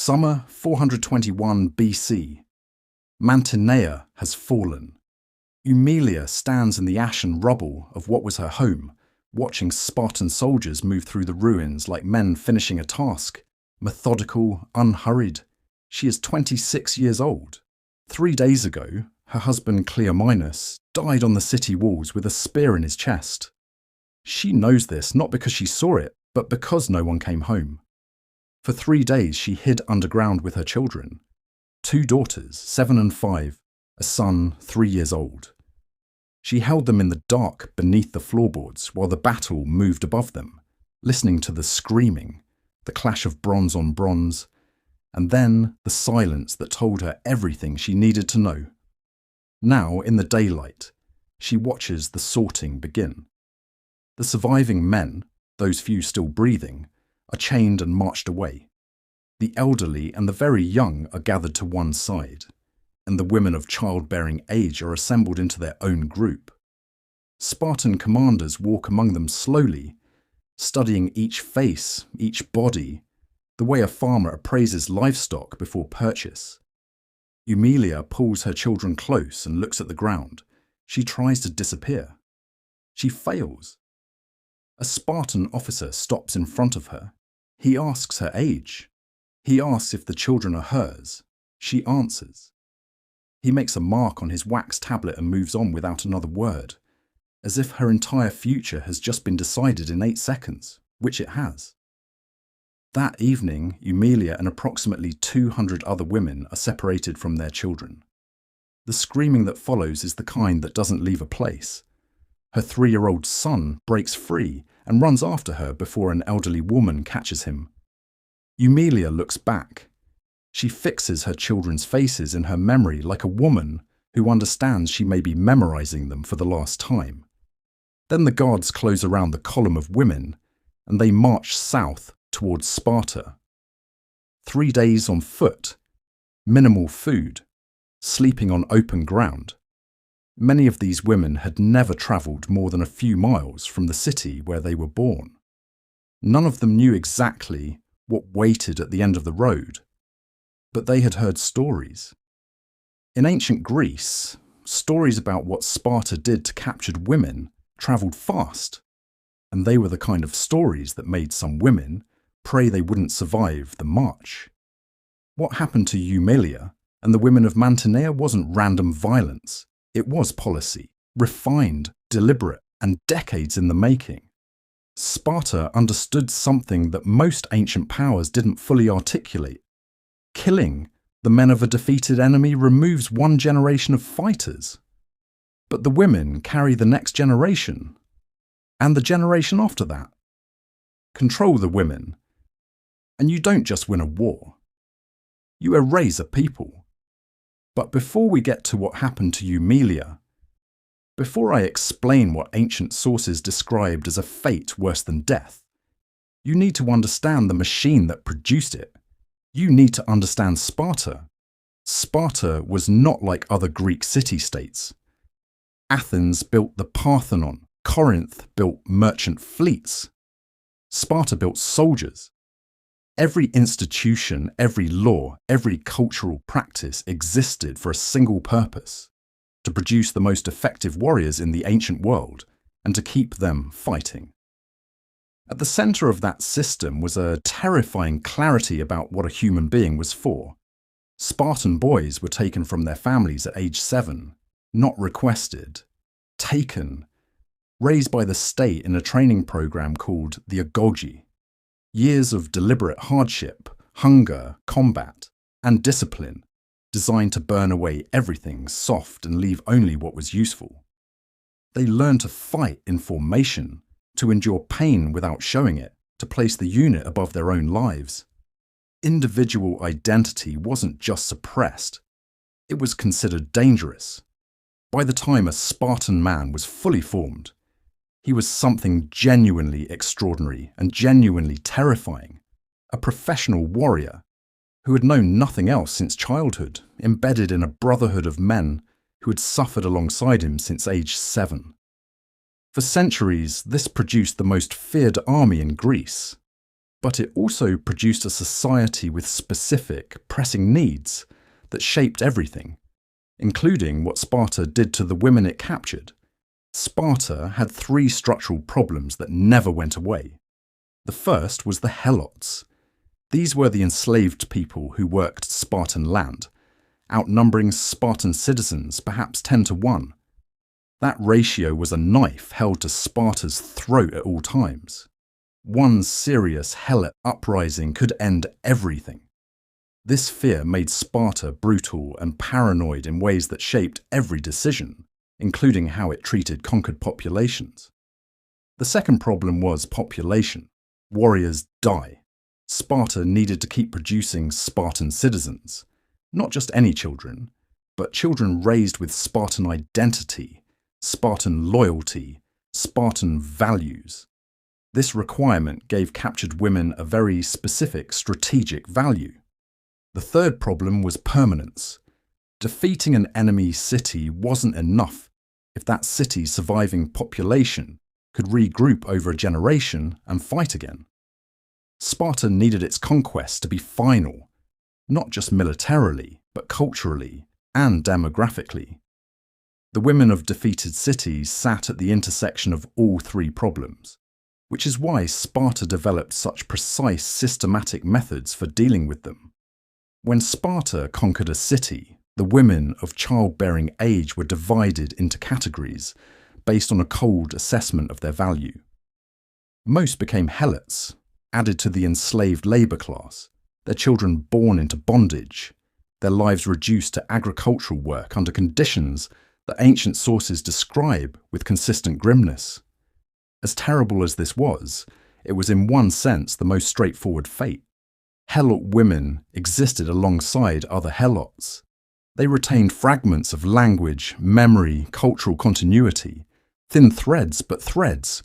Summer 421 BC. Mantinea has fallen. Eumelia stands in the ashen rubble of what was her home, watching Spartan soldiers move through the ruins like men finishing a task. Methodical, unhurried. She is 26 years old. 3 days ago, her husband Cleomenes died on the city walls with a spear in his chest. She knows this not because she saw it, but because no one came home. For 3 days she hid underground with her children. 2 daughters, 7 and 5, a son 3 years old. She held them in the dark beneath the floorboards while the battle moved above them, listening to the screaming, the clash of bronze on bronze, and then the silence that told her everything she needed to know. Now, in the daylight, she watches the sorting begin. The surviving men, those few still breathing, are chained and marched away. The elderly and the very young are gathered to one side, and the women of childbearing age are assembled into their own group. Spartan commanders walk among them slowly, studying each face, each body, the way a farmer appraises livestock before purchase. Eumelia pulls her children close and looks at the ground. She tries to disappear. She fails. A Spartan officer stops in front of her. He asks her age. He asks if the children are hers. She answers. He makes a mark on his wax tablet and moves on without another word, as if her entire future has just been decided in 8 seconds, which it has. That evening, Eumelia and approximately 200 other women are separated from their children. The screaming that follows is the kind that doesn't leave a place. Her 3-year-old son breaks free and runs after her before an elderly woman catches him. Eumelia looks back. She fixes her children's faces in her memory like a woman who understands she may be memorizing them for the last time. Then the guards close around the column of women, and they march south towards Sparta. 3 days on foot, minimal food, sleeping on open ground. Many of these women had never travelled more than a few miles from the city where they were born. None of them knew exactly what waited at the end of the road, but they had heard stories. In ancient Greece, stories about what Sparta did to captured women travelled fast, and they were the kind of stories that made some women pray they wouldn't survive the march. What happened to Eumelia and the women of Mantinea wasn't random violence. It was policy, refined, deliberate, and decades in the making. Sparta understood something that most ancient powers didn't fully articulate. Killing the men of a defeated enemy removes one generation of fighters. But the women carry the next generation, and the generation after that. Control the women, and you don't just win a war. You erase a people. But before we get to what happened to Eumelia, before I explain what ancient sources described as a fate worse than death, you need to understand the machine that produced it. You need to understand Sparta. Sparta was not like other Greek city-states. Athens built the Parthenon. Corinth built merchant fleets. Sparta built soldiers. Every institution, every law, every cultural practice existed for a single purpose: to produce the most effective warriors in the ancient world and to keep them fighting. At the centre of that system was a terrifying clarity about what a human being was for. Spartan boys were taken from their families at age 7, not requested, taken, raised by the state in a training program called the agoge. Years of deliberate hardship, hunger, combat, and discipline, designed to burn away everything soft and leave only what was useful. They learned to fight in formation, to endure pain without showing it, to place the unit above their own lives. Individual identity wasn't just suppressed, it was considered dangerous. By the time a Spartan man was fully formed, he was something genuinely extraordinary and genuinely terrifying, a professional warrior who had known nothing else since childhood, embedded in a brotherhood of men who had suffered alongside him since age 7. For centuries, this produced the most feared army in Greece. But it also produced a society with specific, pressing needs that shaped everything, including what Sparta did to the women it captured. Sparta had three structural problems that never went away. The first was the helots. These were the enslaved people who worked Spartan land, outnumbering Spartan citizens perhaps 10-1. That ratio was a knife held to Sparta's throat at all times. One serious helot uprising could end everything. This fear made Sparta brutal and paranoid in ways that shaped every decision, including how it treated conquered populations. The second problem was population. Warriors die. Sparta needed to keep producing Spartan citizens, not just any children, but children raised with Spartan identity, Spartan loyalty, Spartan values. This requirement gave captured women a very specific strategic value. The third problem was permanence. Defeating an enemy city wasn't enough if that city's surviving population could regroup over a generation and fight again. Sparta needed its conquest to be final, not just militarily, but culturally and demographically. The women of defeated cities sat at the intersection of all three problems, which is why Sparta developed such precise, systematic methods for dealing with them. When Sparta conquered a city, the women of childbearing age were divided into categories based on a cold assessment of their value. Most became helots, added to the enslaved labour class, their children born into bondage, their lives reduced to agricultural work under conditions that ancient sources describe with consistent grimness. As terrible as this was, it was in one sense the most straightforward fate. Helot women existed alongside other helots. They retained fragments of language, memory, cultural continuity, thin threads but threads.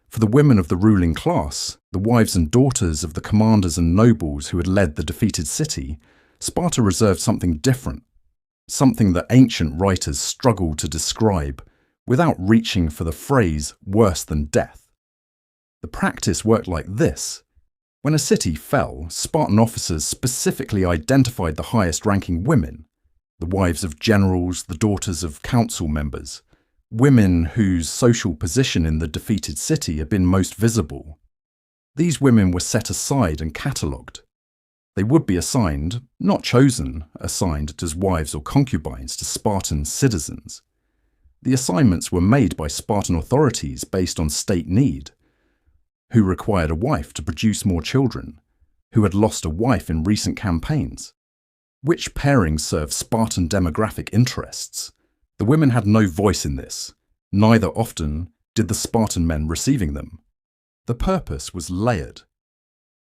For the women of the ruling class, the wives and daughters of the commanders and nobles who had led the defeated city, Sparta reserved something different, something that ancient writers struggled to describe without reaching for the phrase worse than death. The practice worked like this. When a city fell, Spartan officers specifically identified the highest-ranking women, the wives of generals, the daughters of council members, women whose social position in the defeated city had been most visible. These women were set aside and catalogued. They would be assigned, not chosen, assigned as wives or concubines to Spartan citizens. The assignments were made by Spartan authorities based on state need. Who required a wife to produce more children? Who had lost a wife in recent campaigns? Which pairings served Spartan demographic interests? The women had no voice in this, neither often did the Spartan men receiving them. The purpose was layered.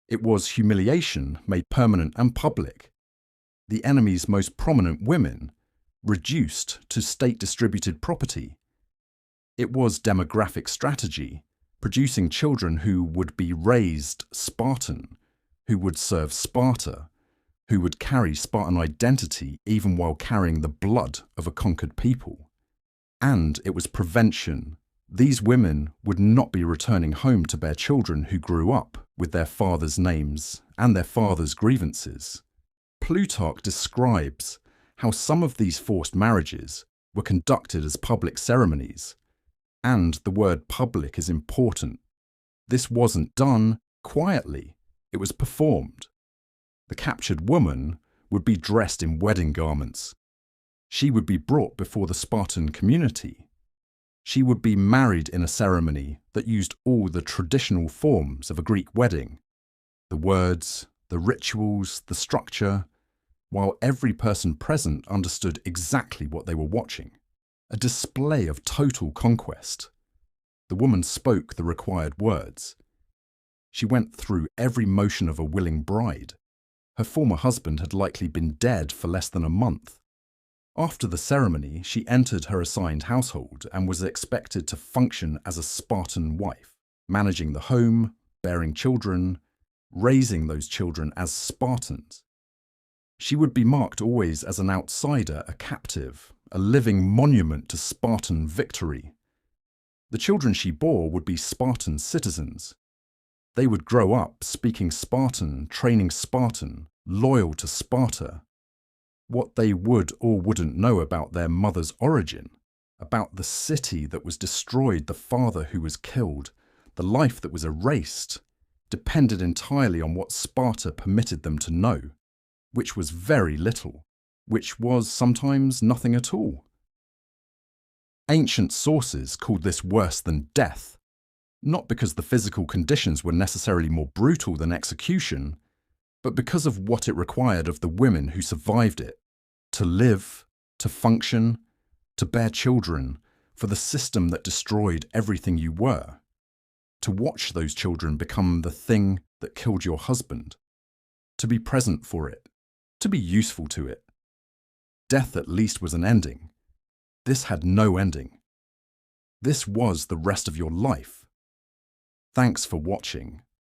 It was humiliation made permanent and public. The enemy's most prominent women reduced to state-distributed property. It was demographic strategy, producing children who would be raised Spartan, who would serve Sparta, who would carry Spartan identity even while carrying the blood of a conquered people. And it was prevention. These women would not be returning home to bear children who grew up with their fathers' names and their fathers' grievances. Plutarch describes how some of these forced marriages were conducted as public ceremonies. And the word public is important. This wasn't done quietly, it was performed. The captured woman would be dressed in wedding garments. She would be brought before the Spartan community. She would be married in a ceremony that used all the traditional forms of a Greek wedding. The words, the rituals, the structure, while every person present understood exactly what they were watching. A display of total conquest. The woman spoke the required words. She went through every motion of a willing bride. Her former husband had likely been dead for less than a month. After the ceremony, she entered her assigned household and was expected to function as a Spartan wife, managing the home, bearing children, raising those children as Spartans. She would be marked always as an outsider, a captive, a living monument to Spartan victory. The children she bore would be Spartan citizens. They would grow up speaking Spartan, training Spartan, loyal to Sparta. What they would or wouldn't know about their mother's origin, about the city that was destroyed, the father who was killed, the life that was erased, depended entirely on what Sparta permitted them to know, which was very little, which was sometimes nothing at all. Ancient sources called this worse than death, not because the physical conditions were necessarily more brutal than execution, but because of what it required of the women who survived it, to live, to function, to bear children, for the system that destroyed everything you were, to watch those children become the thing that killed your husband, to be present for it, to be useful to it. Death at least was an ending. This had no ending. This was the rest of your life. Thanks for watching.